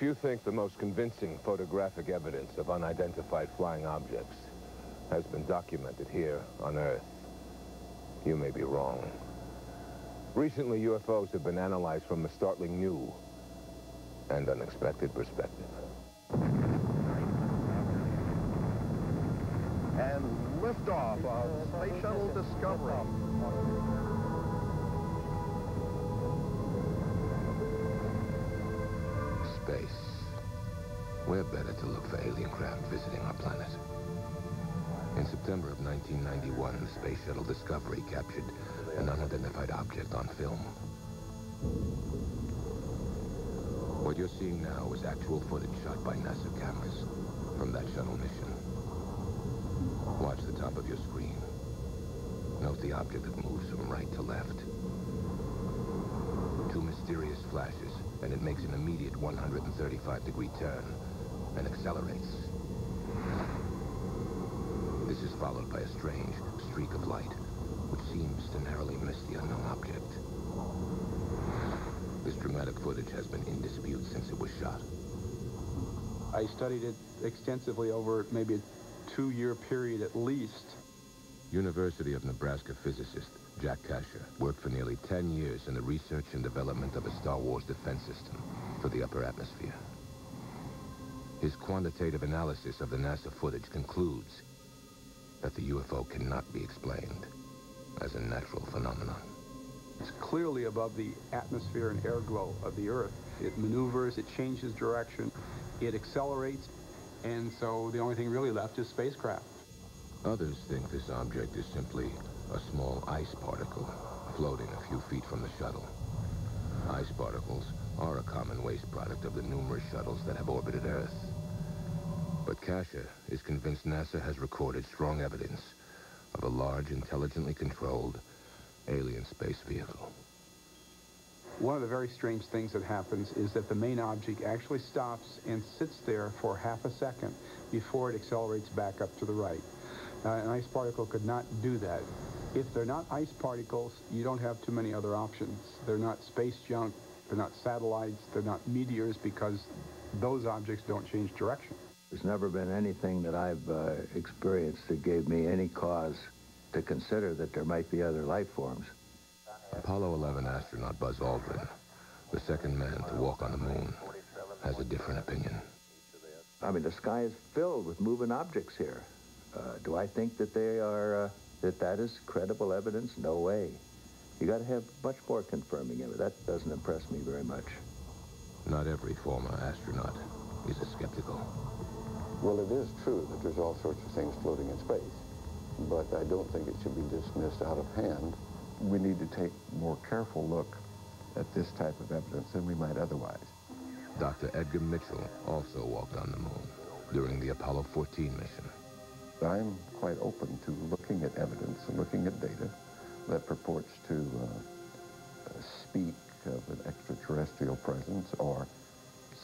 If you think the most convincing photographic evidence of unidentified flying objects has been documented here on Earth, you may be wrong. Recently, UFOs have been analyzed from a startling new and unexpected perspective. And liftoff of Space Shuttle Discovery. Space. Where better to look for alien craft visiting our planet? In September of 1991, the Space Shuttle Discovery captured an unidentified object on film. What you're seeing now is actual footage shot by NASA cameras from that shuttle mission. Watch the top of your screen. Note the object that moves from right to left. Two mysterious flashes, and it makes an immediate 135-degree turn and accelerates. This is followed by a strange streak of light, which seems to narrowly miss the unknown object. This dramatic footage has been in dispute since it was shot. I studied it extensively over maybe a 2-year period at least. University of Nebraska physicist Jack Kasher worked for nearly 10 years in the research and development of a Star Wars defense system for the upper atmosphere. His quantitative analysis of the NASA footage concludes that the UFO cannot be explained as a natural phenomenon. It's clearly above the atmosphere and air glow of the Earth. It maneuvers, it changes direction, it accelerates, and so the only thing really left is spacecraft. Others think this object is simply a small ice particle floating a few feet from the shuttle. Ice particles are a common waste product of the numerous shuttles that have orbited Earth. But Kasher is convinced NASA has recorded strong evidence of a large, intelligently controlled alien space vehicle. One of the very strange things that happens is that the main object actually stops and sits there for half a second before it accelerates back up to the right. An ice particle could not do that. If they're not ice particles, you don't have too many other options. They're not space junk, they're not satellites, they're not meteors, because those objects don't change direction. There's never been anything that I've experienced that gave me any cause to consider that there might be other life forms. Apollo 11 astronaut Buzz Aldrin, the second man to walk on the moon, has a different opinion. I mean, the sky is filled with moving objects here. Do I think that they are, that is credible evidence? No way. You got to have much more confirming it. That doesn't impress me very much. Not every former astronaut is a skeptical. Well, it is true that there's all sorts of things floating in space, but I don't think it should be dismissed out of hand. We need to take a more careful look at this type of evidence than we might otherwise. Dr. Edgar Mitchell also walked on the moon during the Apollo 14 mission. I'm quite open to looking at evidence and looking at data that purports to speak of an extraterrestrial presence or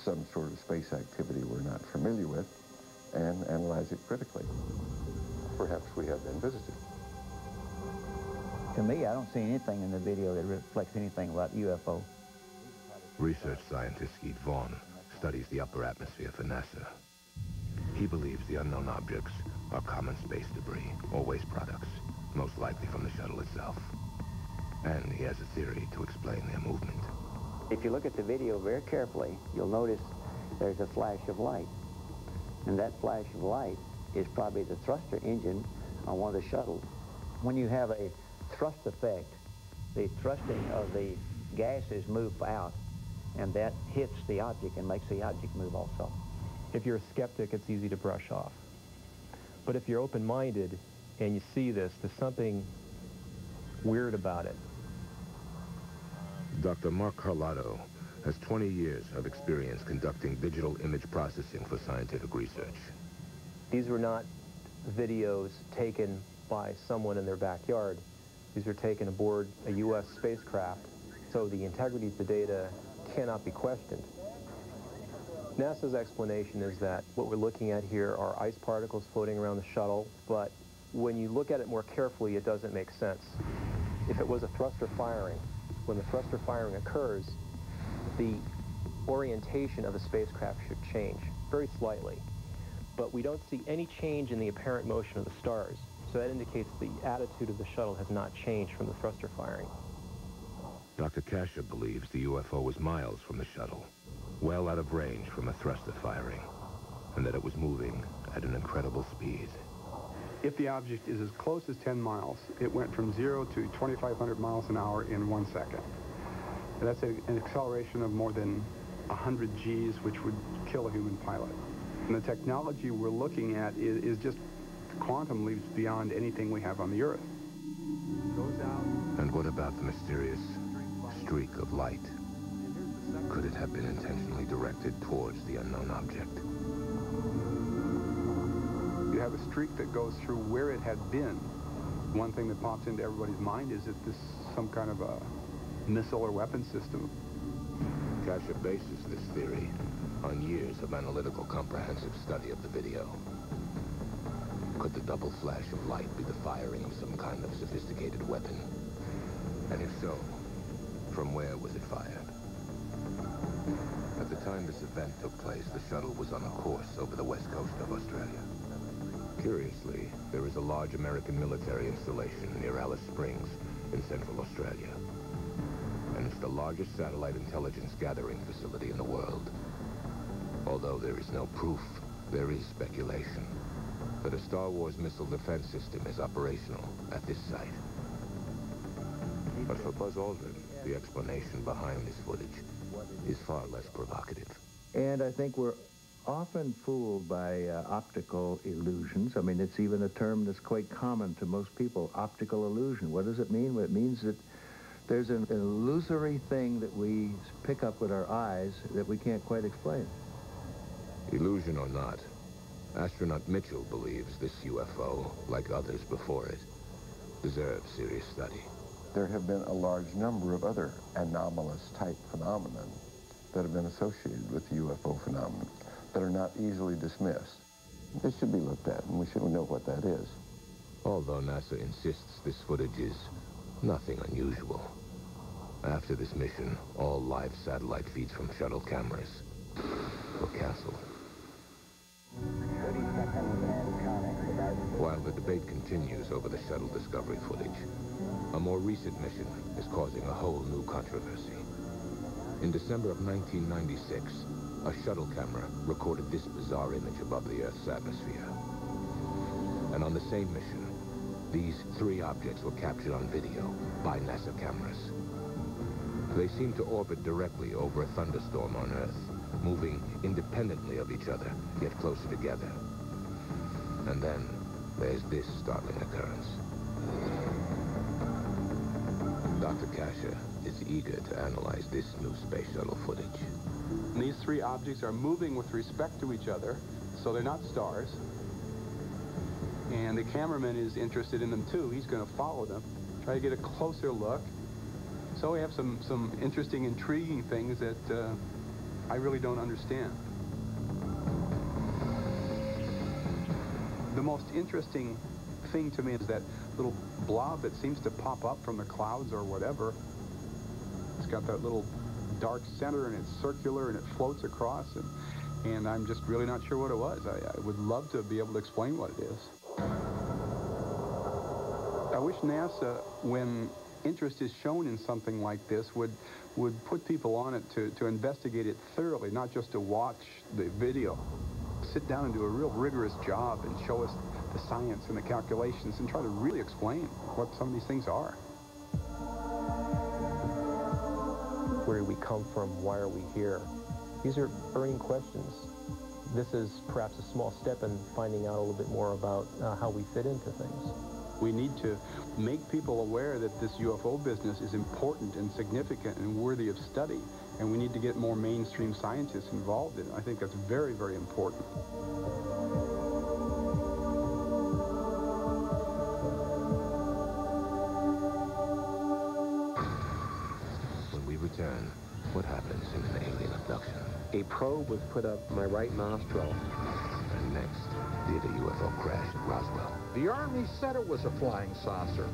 some sort of space activity we're not familiar with, and analyze it critically. Perhaps we have been visited. To me, I don't see anything in the video that reflects anything about UFO. Research scientist Skeet Vaughn studies the upper atmosphere for NASA. He believes the unknown objects are common space debris or waste products, most likely from the shuttle itself. And he has a theory to explain their movement. If you look at the video very carefully, you'll notice there's a flash of light. And that flash of light is probably the thruster engine on one of the shuttles. When you have a thrust effect, the thrusting of the gases move out, and that hits the object and makes the object move also. If you're a skeptic, it's easy to brush off. But if you're open-minded and you see this, there's something weird about it. Dr. Mark Carlotto has 20 years of experience conducting digital image processing for scientific research. These were not videos taken by someone in their backyard. These were taken aboard a U.S. spacecraft, so the integrity of the data cannot be questioned. NASA's explanation is that what we're looking at here are ice particles floating around the shuttle, but when you look at it more carefully, it doesn't make sense. If it was a thruster firing, when the thruster firing occurs, the orientation of the spacecraft should change, very slightly. But we don't see any change in the apparent motion of the stars, so that indicates the attitude of the shuttle has not changed from the thruster firing. Dr. Kasher believes the UFO was miles from the shuttle, well out of range from a thruster firing, and that it was moving at an incredible speed. If the object is as close as 10 miles, it went from 0 to 2,500 miles an hour in 1 second. And that's an acceleration of more than 100 Gs, which would kill a human pilot. And the technology we're looking at is just quantum leaps beyond anything we have on the Earth. Goes out. And what about the mysterious streak of light? Could it have been intentionally directed towards the unknown object? You have a streak that goes through where it had been. One thing that pops into everybody's mind is that this is some kind of a missile or weapon system. Kasher bases this theory on years of analytical, comprehensive study of the video. Could the double flash of light be the firing of some kind of sophisticated weapon? And if so, from where was it fired? At the time this event took place, the shuttle was on a course over the west coast of Australia. Curiously, there is a large American military installation near Alice Springs in Central Australia. And it's the largest satellite intelligence gathering facility in the world. Although there is no proof, there is speculation that a Star Wars missile defense system is operational at this site. But for Buzz Aldrin, the explanation behind this footage is far less provocative. And I think we're often fooled by optical illusions. I mean, it's even a term that's quite common to most people, optical illusion. What does it mean? Well, it means that there's an illusory thing that we pick up with our eyes that we can't quite explain. Illusion or not, astronaut Mitchell believes this UFO, like others before it, deserves serious study. There have been a large number of other anomalous type phenomena that have been associated with the UFO phenomenon that are not easily dismissed. This should be looked at, and we should know what that is. Although NASA insists this footage is nothing unusual. After this mission, all live satellite feeds from shuttle cameras were canceled. 30 seconds and counting. While the debate continues over the shuttle discovery footage, a more recent mission is causing a whole new controversy. In December of 1996, a shuttle camera recorded this bizarre image above the Earth's atmosphere. And on the same mission, these three objects were captured on video by NASA cameras. They seem to orbit directly over a thunderstorm on Earth, moving independently of each other, yet closer together. And then there's this startling occurrence. Dr. Kasher is eager to analyze this new space shuttle footage. These three objects are moving with respect to each other, so they're not stars. And the cameraman is interested in them too. He's going to follow them, try to get a closer look. So we have some interesting, intriguing things that I really don't understand. The most interesting thing to me is that little blob that seems to pop up from the clouds or whatever. It's got that little dark center, and it's circular, and it floats across, and I'm just really not sure what it was. I would love to be able to explain what it is. I wish NASA, when interest is shown in something like this, would put people on it to investigate it thoroughly, not just to watch the video. Sit down and do a real rigorous job and show us the science and the calculations and try to really explain what some of these things are. Where do we come from? Why are we here? These are burning questions. This is perhaps a small step in finding out a little bit more about how we fit into things. We need to make people aware that this UFO business is important and significant and worthy of study, and we need to get more mainstream scientists involved in it. I think that's very, very important. When we return, what happens in an alien abduction? A probe was put up my right nostril. And next, did a UFO crash at Roswell? The Army said it was a flying saucer.